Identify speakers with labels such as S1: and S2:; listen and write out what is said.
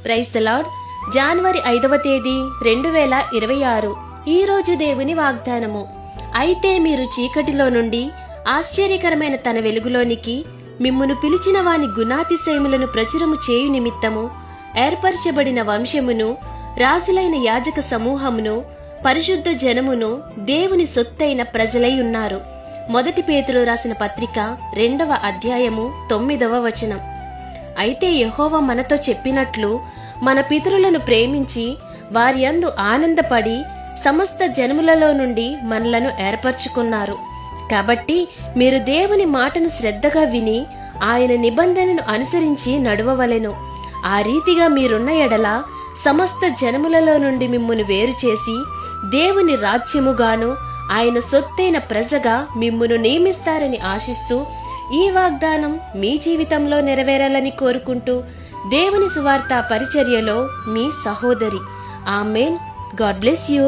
S1: Praise the lord. జనవరి 5వ తేదీ 2026. ఈ రోజు దేవుని వాగ్దానము. అయితే మీరు చీకటిలో నుండి ఆశ్చర్యకరమైన తన వెలుగులోనికి మిమ్మును పిలిచిన వాని గుణాతిశయములను ప్రచురము చేయు నిమిత్తము ఏర్పరచబడిన వంశమును, రాసులైన యాజక సమూహమును, పరిశుద్ధ జనమును, దేవుని సొత్తైన ప్రజలై ఉన్నారు. 1 పేతురు రాసిన పత్రిక 2వ అధ్యాయము 9వ వచనం. అయితే యెహోవా మనతో చెప్పినట్లు మన పితరులను ప్రేమించి వారి యందు ఆనందపడి సమస్త జనములలో నుండి మనలను ఏర్పరచుకున్నారు. కాబట్టి మీరు దేవుని మాటను శ్రద్ధగా విని ఆయన నిబంధనను అనుసరించి నడువవలెను. ఆ రీతిగా మీరున్న ఎడల సమస్త జనములలో నుండి మిమ్మును వేరు చేసి దేవుని రాజ్యముగాను ఆయన సొత్తైన ప్రజగా మిమ్మును నియమిస్తారని ఆశిస్తూ ఈ వాగ్దానం మీ జీవితంలో నెరవేరాలని కోరుకుంటూ దేవుని సువార్త పరిచర్యలో మీ సహోదరి. ఆమేన్. God bless you.